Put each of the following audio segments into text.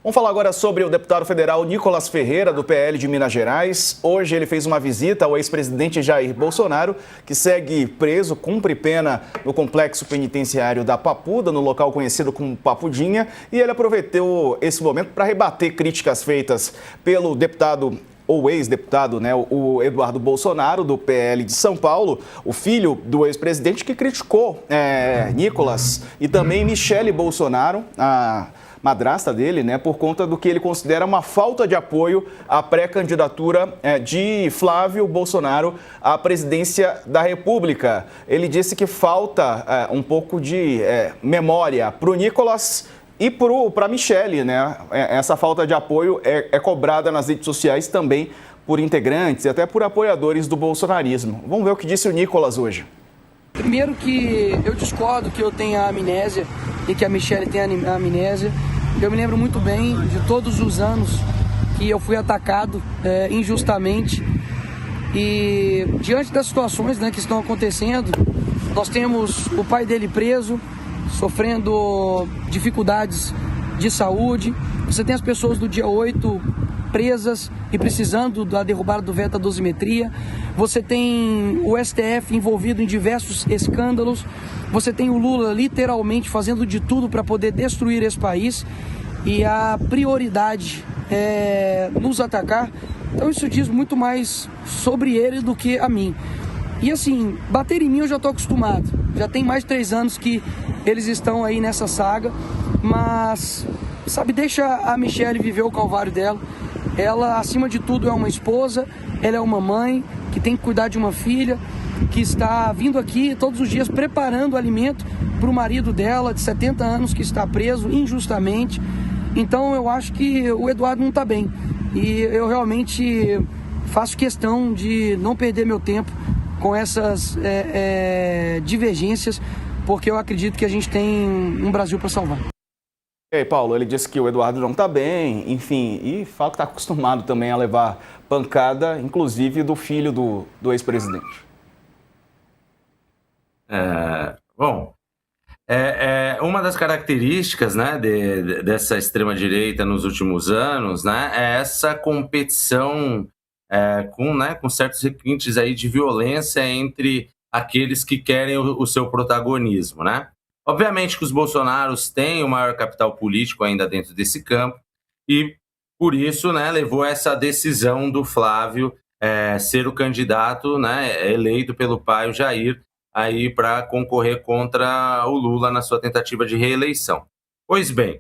Vamos falar agora sobre o deputado federal Nicolas Ferreira, do PL de Minas Gerais. Hoje ele fez uma visita ao ex-presidente Jair Bolsonaro, que segue preso, cumpre pena no complexo penitenciário da Papuda, no local conhecido como Papudinha, e ele aproveitou esse momento para rebater críticas feitas pelo deputado ou ex-deputado, né, o Eduardo Bolsonaro, do PL de São Paulo, o filho do ex-presidente, que criticou Nicolas e também Michele Bolsonaro, a madrasta dele, né, por conta do que ele considera uma falta de apoio à pré-candidatura de Flávio Bolsonaro à presidência da República. Ele disse que falta um pouco de memória para o Nicolas e para a Michele, né? Essa falta de apoio é cobrada nas redes sociais também por integrantes e até por apoiadores do bolsonarismo. Vamos ver o que disse o Nicolas hoje. Primeiro que eu discordo que eu tenha amnésia e que a Michele tenha amnésia. Eu me lembro muito bem de todos os anos que eu fui atacado injustamente. E diante das situações, né, que estão acontecendo, nós temos o pai dele preso, sofrendo dificuldades de saúde. Você tem as pessoas do dia 8 presas e precisando da derrubada do veto à dosimetria. Você tem o STF envolvido em diversos escândalos. Você tem o Lula literalmente fazendo de tudo para poder destruir esse país. E a prioridade é nos atacar. Então isso diz muito mais sobre ele do que a mim. E assim, bater em mim eu já estou acostumado. Já tem mais de 3 anos que eles estão aí nessa saga. Mas, sabe, deixa a Michele viver o calvário dela. Ela, acima de tudo, é uma esposa. Ela é uma mãe que tem que cuidar de uma filha, que está vindo aqui todos os dias preparando alimento para o marido dela, de 70 anos, que está preso injustamente. Então eu acho que o Eduardo não está bem. E eu realmente faço questão de não perder meu tempo com essas divergências, porque eu acredito que a gente tem um Brasil para salvar. E aí, Paulo, ele disse que o Eduardo não está bem, enfim, e fala que está acostumado também a levar pancada, inclusive do filho do ex-presidente. Uma das características, né, dessa extrema-direita nos últimos anos, né, é essa competição com certos requintes aí de violência entre aqueles que querem o seu protagonismo, né? Obviamente que os Bolsonaros têm o maior capital político ainda dentro desse campo e, por isso, né, levou essa decisão do Flávio ser o candidato, né, eleito pelo pai, o Jair, aí para concorrer contra o Lula na sua tentativa de reeleição. Pois bem,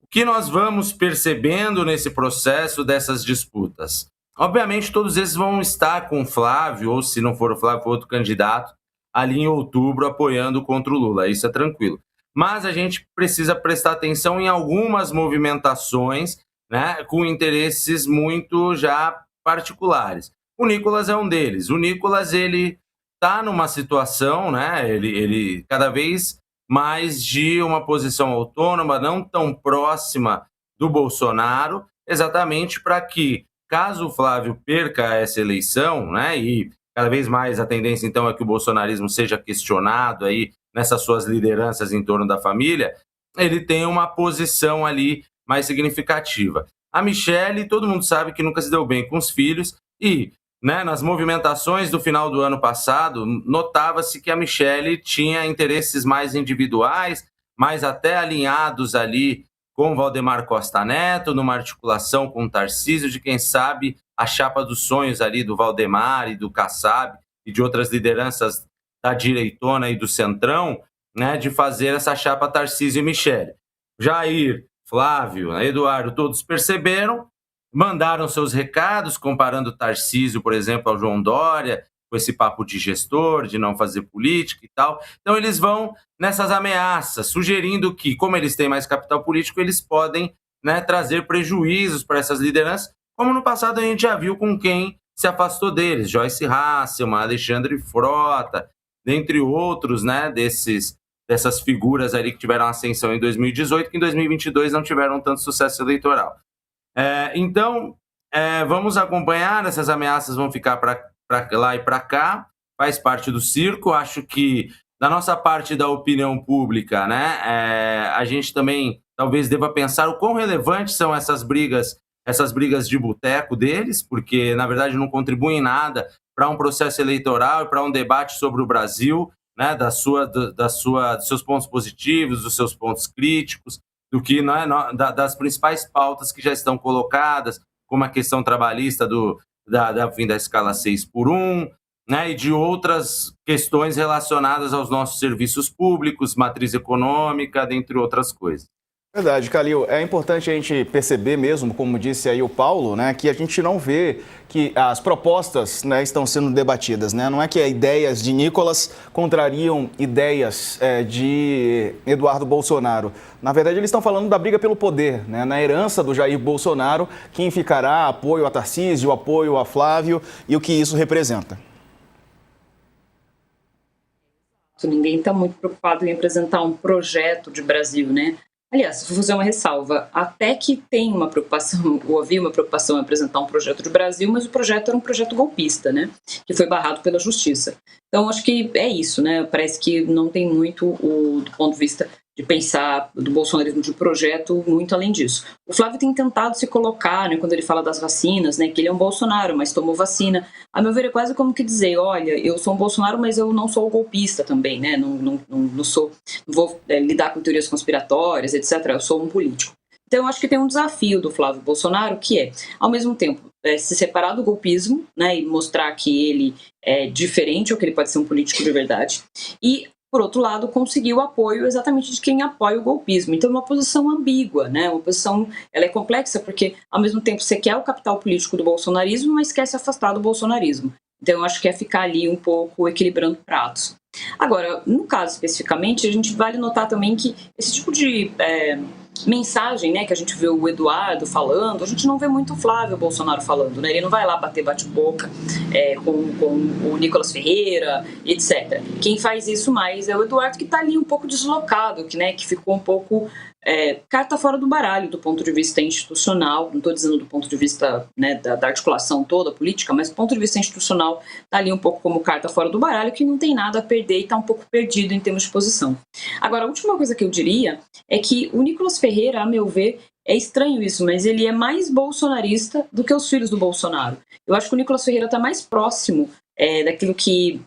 o que nós vamos percebendo nesse processo dessas disputas? Obviamente, todos esses vão estar com o Flávio, ou se não for o Flávio, for outro candidato, ali em outubro, apoiando contra o Lula. Isso é tranquilo. Mas a gente precisa prestar atenção em algumas movimentações, né, com interesses muito já particulares. O Nicolas é um deles. O Nicolas, ele está numa situação, né, ele cada vez mais de uma posição autônoma, não tão próxima do Bolsonaro, exatamente para que, caso o Flávio perca essa eleição, né, e cada vez mais a tendência, então, é que o bolsonarismo seja questionado aí nessas suas lideranças em torno da família, ele tem uma posição ali mais significativa. A Michele, todo mundo sabe que nunca se deu bem com os filhos e, né, nas movimentações do final do ano passado, notava-se que a Michele tinha interesses mais individuais, mais até alinhados ali com Valdemar Costa Neto, numa articulação com o Tarcísio, de quem sabe a chapa dos sonhos ali do Valdemar e do Kassab e de outras lideranças da direitona e do centrão, né, de fazer essa chapa Tarcísio e Michele. Jair, Flávio, Eduardo, todos perceberam, mandaram seus recados, comparando Tarcísio, por exemplo, ao João Dória, com esse papo de gestor, de não fazer política e tal. Então eles vão nessas ameaças, sugerindo que, como eles têm mais capital político, eles podem, né, trazer prejuízos para essas lideranças, como no passado a gente já viu com quem se afastou deles, Joyce Hasselmann, Alexandre Frota, dentre outros, né, dessas figuras ali que tiveram ascensão em 2018, que em 2022 não tiveram tanto sucesso eleitoral. Então, vamos acompanhar, essas ameaças vão ficar para lá e para cá, faz parte do circo. Acho que, da nossa parte da opinião pública, né, a gente também talvez deva pensar o quão relevantes são essas brigas de boteco deles, porque, na verdade, não contribuem em nada para um processo eleitoral e para um debate sobre o Brasil, né, dos seus pontos positivos, dos seus pontos críticos, do que das principais pautas que já estão colocadas, como a questão trabalhista da fim da escala 6x1, né, e de outras questões relacionadas aos nossos serviços públicos, matriz econômica, dentre outras coisas. Verdade, Calil. É importante a gente perceber mesmo, como disse aí o Paulo, né, que a gente não vê que as propostas, né, estão sendo debatidas, né? Não é que ideias de Nicolas contrariam ideias de Eduardo Bolsonaro. Na verdade, eles estão falando da briga pelo poder, né? Na herança do Jair Bolsonaro, quem ficará, apoio a Tarcísio, apoio a Flávio e o que isso representa. Ninguém está muito preocupado em apresentar um projeto de Brasil, né? Aliás, vou fazer uma ressalva, até que tem uma preocupação, ou havia uma preocupação em apresentar um projeto de Brasil, mas o projeto era um projeto golpista, né, que foi barrado pela justiça. Então, acho que é isso, né, parece que não tem muito, do ponto de vista de pensar do bolsonarismo de projeto, muito além disso. O Flávio tem tentado se colocar, né, quando ele fala das vacinas, né, que ele é um Bolsonaro, mas tomou vacina. A meu ver, é quase como que dizer, olha, eu sou um Bolsonaro, mas eu não sou golpista também, né, não vou lidar com teorias conspiratórias, etc. Eu sou um político. Então, eu acho que tem um desafio do Flávio Bolsonaro, que é, ao mesmo tempo, se separar do golpismo, né, e mostrar que ele é diferente, ou que ele pode ser um político de verdade, e por outro lado, conseguir o apoio exatamente de quem apoia o golpismo. Então, é uma posição ambígua, né? Uma posição, ela é complexa porque, ao mesmo tempo, você quer o capital político do bolsonarismo, mas quer se afastar do bolsonarismo. Então, eu acho que é ficar ali um pouco equilibrando pratos. Agora, no caso especificamente, a gente vale notar também que esse tipo de mensagem, né, que a gente vê o Eduardo falando, a gente não vê muito o Flávio Bolsonaro falando, né? Ele não vai lá bater bate-boca com o Nicolas Ferreira, etc. Quem faz isso mais é o Eduardo, que está ali um pouco deslocado, que ficou um pouco carta fora do baralho do ponto de vista institucional. Não estou dizendo do ponto de vista, né, da articulação toda política, mas do ponto de vista institucional está ali um pouco como carta fora do baralho, que não tem nada a perder e está um pouco perdido em termos de posição. Agora, a última coisa que eu diria é que o Nicolas Ferreira, a meu ver, é estranho isso, mas ele é mais bolsonarista do que os filhos do Bolsonaro. Eu acho que o Nicolas Ferreira está mais próximo daquilo que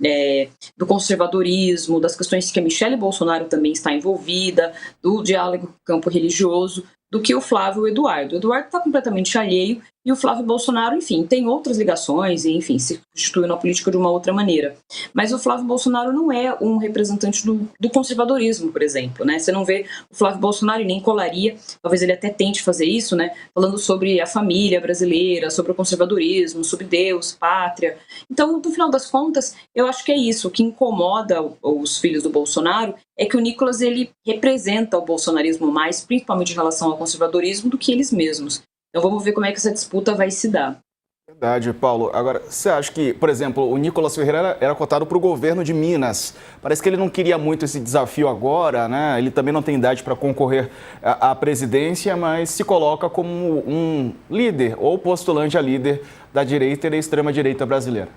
do conservadorismo, das questões que a Michelle Bolsonaro também está envolvida, do diálogo com o campo religioso, do que o Flávio e o Eduardo. O Eduardo está completamente alheio e o Flávio Bolsonaro, enfim, tem outras ligações e, enfim, se constitui na política de uma outra maneira. Mas o Flávio Bolsonaro não é um representante do conservadorismo, por exemplo, né? Você não vê o Flávio Bolsonaro e nem colaria, talvez ele até tente fazer isso, né? Falando sobre a família brasileira, sobre o conservadorismo, sobre Deus, pátria. Então, no final das contas, eu acho que é isso. O que incomoda os filhos do Bolsonaro é que o Nicolas, ele representa o bolsonarismo mais, principalmente em relação ao conservadorismo, do que eles mesmos. Então vamos ver como é que essa disputa vai se dar. Verdade, Paulo. Agora, você acha que, por exemplo, o Nicolas Ferreira era cotado para o governo de Minas. Parece que ele não queria muito esse desafio agora, né? Ele também não tem idade para concorrer à presidência, mas se coloca como um líder ou postulante a líder da direita e da extrema-direita brasileira.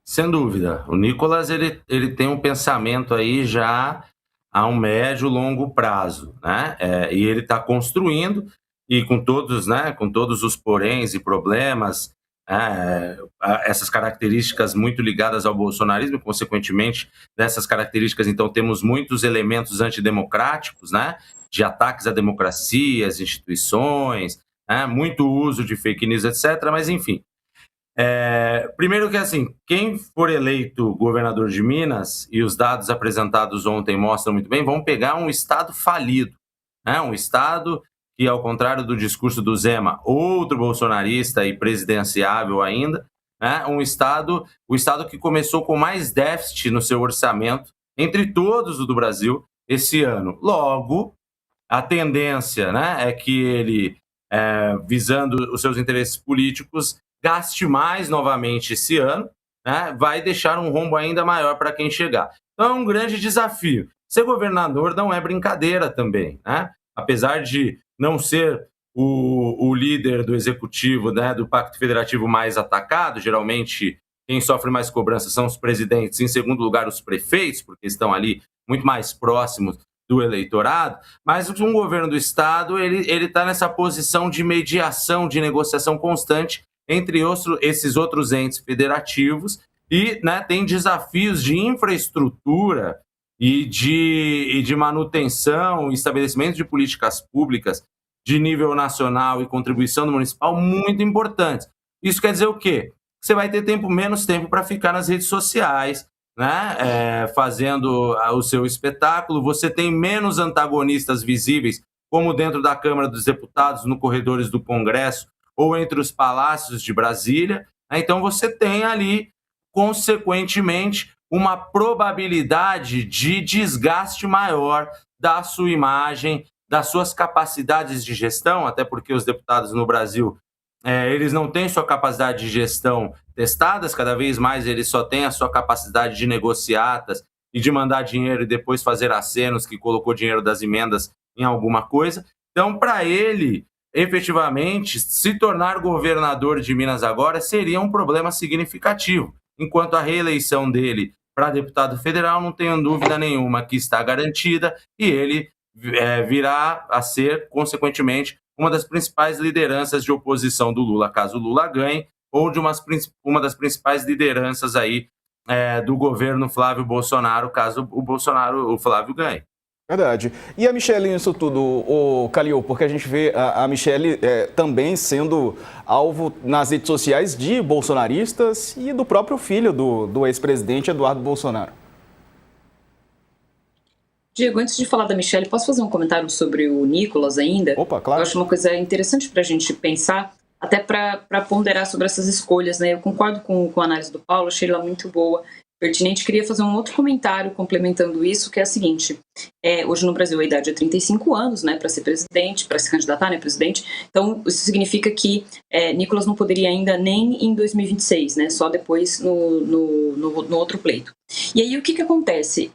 Sem dúvida. O Nicolas, ele tem um pensamento aí já a um médio e longo prazo, né? E ele está construindo, e com todos os poréns e problemas, essas características muito ligadas ao bolsonarismo, consequentemente, dessas características, então, temos muitos elementos antidemocráticos, né? De ataques à democracia, às instituições, muito uso de fake news, etc., mas, enfim. Primeiro que, assim, quem for eleito governador de Minas, e os dados apresentados ontem mostram muito bem, vão pegar um estado falido, né? Um estado que, ao contrário do discurso do Zema, outro bolsonarista e presidenciável ainda, né? O estado que começou com mais déficit no seu orçamento entre todos os do Brasil esse ano. Logo, a tendência, né, é que ele, visando os seus interesses políticos, gaste mais novamente esse ano, né, vai deixar um rombo ainda maior para quem chegar. Então é um grande desafio. Ser governador não é brincadeira também, né? Apesar de não ser o líder do executivo, né, do Pacto Federativo mais atacado, geralmente quem sofre mais cobrança são os presidentes, em segundo lugar os prefeitos, porque estão ali muito mais próximos do eleitorado, mas um governo do Estado ele está nessa posição de mediação, de negociação constante entre esses outros entes federativos e, né, tem desafios de infraestrutura e de manutenção, estabelecimento de políticas públicas de nível nacional e contribuição do municipal muito importantes. Isso quer dizer o quê? Você vai ter menos tempo para ficar nas redes sociais, né, fazendo o seu espetáculo, você tem menos antagonistas visíveis, como dentro da Câmara dos Deputados, no corredores do Congresso, ou entre os palácios de Brasília. Então você tem ali, consequentemente, uma probabilidade de desgaste maior da sua imagem, das suas capacidades de gestão, até porque os deputados no Brasil, eles não têm sua capacidade de gestão testadas, cada vez mais eles só têm a sua capacidade de negociatas e de mandar dinheiro e depois fazer acenos que colocou dinheiro das emendas em alguma coisa. Então, para ele, efetivamente, se tornar governador de Minas agora seria um problema significativo, enquanto a reeleição dele para deputado federal, não tenho dúvida nenhuma que está garantida, e ele virá a ser, consequentemente, uma das principais lideranças de oposição do Lula, caso o Lula ganhe, ou de uma das principais lideranças aí do governo Flávio Bolsonaro, caso o Flávio ganhe. Verdade. E a Michelle nisso tudo, o Calil, porque a gente vê a Michelle também sendo alvo nas redes sociais de bolsonaristas e do próprio filho do ex-presidente Eduardo Bolsonaro. Diego, antes de falar da Michelle, posso fazer um comentário sobre o Nicolas ainda? Opa, claro. Eu acho uma coisa interessante para a gente pensar, até para ponderar sobre essas escolhas, né? Eu concordo com a análise do Paulo, achei ela muito boa, pertinente. Queria fazer um outro comentário complementando isso, que é o seguinte: hoje no Brasil a idade é 35 anos, né, para ser presidente, para se candidatar, né, presidente. Então isso significa que Nicolas não poderia ainda nem em 2026, né, só depois no outro pleito. E aí o que acontece?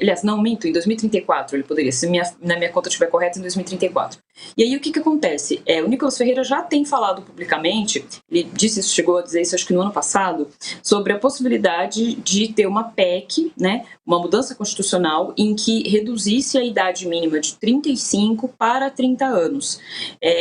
Aliás, não, minto, em 2034 ele poderia, se na minha conta estiver correta, em 2034. E aí o que acontece? O Nicolas Ferreira já tem falado publicamente, ele disse isso, chegou a dizer isso acho que no ano passado, sobre a possibilidade de ter uma PEC, né, uma mudança constitucional em que reduzisse a idade mínima de 35 para 30 anos.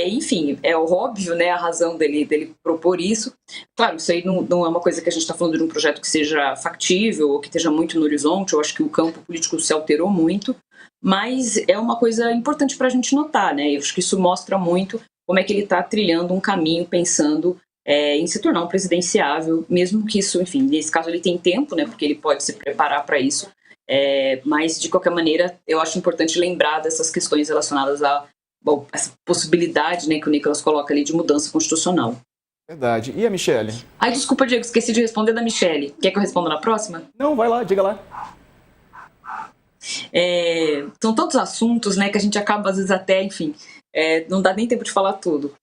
Enfim, é óbvio, né, a razão dele propor isso. Claro, isso aí não é uma coisa que a gente está falando de um projeto que seja factível ou que esteja muito no horizonte. Eu acho que o campo político se alterou muito, mas é uma coisa importante para a gente notar, né? Eu acho que isso mostra muito como é que ele está trilhando um caminho pensando em se tornar um presidenciável, mesmo que isso, enfim, nesse caso ele tem tempo, né? Porque ele pode se preparar para isso, mas de qualquer maneira eu acho importante lembrar dessas questões relacionadas a essa possibilidade, né, que o Nicolas coloca ali de mudança constitucional. Verdade. E a Michelle? Ai, desculpa, Diego, esqueci de responder da Michelle. Quer que eu responda na próxima? Não, vai lá, diga lá. São tantos assuntos, né, que a gente acaba às vezes até, enfim, não dá nem tempo de falar tudo.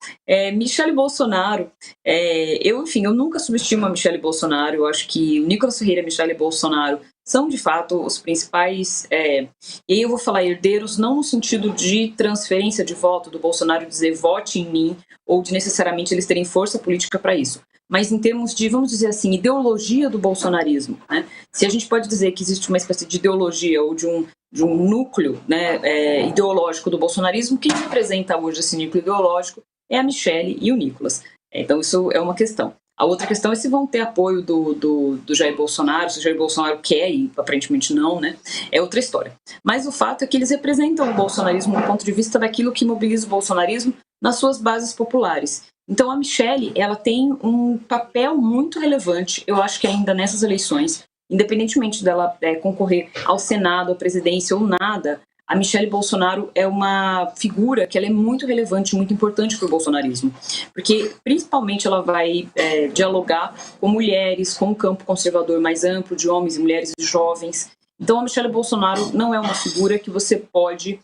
Michelle Bolsonaro, eu nunca subestimo a Michelle Bolsonaro. Eu acho que o Nicolas Ferreira e a Michelle Bolsonaro são de fato os principais, e aí eu vou falar herdeiros, não no sentido de transferência de voto do Bolsonaro, dizer vote em mim, ou de necessariamente eles terem força política para isso, mas em termos de, vamos dizer assim, ideologia do bolsonarismo, né? Se a gente pode dizer que existe uma espécie de ideologia ou de um núcleo, né, ideológico do bolsonarismo, quem representa hoje esse núcleo ideológico é a Michelle e o Nicolas. Então isso é uma questão. A outra questão é se vão ter apoio do Jair Bolsonaro, se o Jair Bolsonaro quer, e aparentemente não, né? É outra história. Mas o fato é que eles representam o bolsonarismo do ponto de vista daquilo que mobiliza o bolsonarismo nas suas bases populares. Então a Michelle, ela tem um papel muito relevante, eu acho que ainda nessas eleições, independentemente dela concorrer ao Senado, à presidência ou nada, a Michelle Bolsonaro é uma figura que ela é muito relevante, muito importante para o bolsonarismo, porque principalmente ela vai dialogar com mulheres, com um campo conservador mais amplo, de homens e mulheres e jovens. Então a Michelle Bolsonaro não é uma figura que você pode,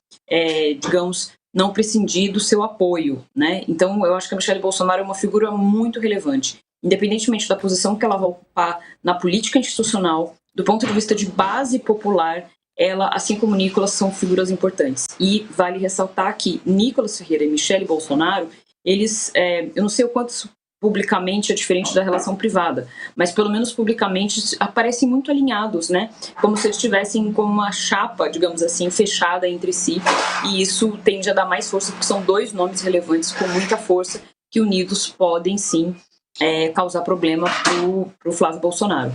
digamos, não prescindir do seu apoio, né? Então eu acho que a Michelle Bolsonaro é uma figura muito relevante, independentemente da posição que ela vai ocupar na política institucional, do ponto de vista de base popular. Ela, assim como Nicolas, são figuras importantes. E vale ressaltar que Nicolas Ferreira e Michelle Bolsonaro, eles, eu não sei o quanto isso publicamente é diferente da relação privada, mas pelo menos publicamente aparecem muito alinhados, né? Como se eles estivessem como uma chapa, digamos assim, fechada entre si, e isso tende a dar mais força, porque são dois nomes relevantes com muita força, que unidos podem sim causar problema para o Flávio Bolsonaro.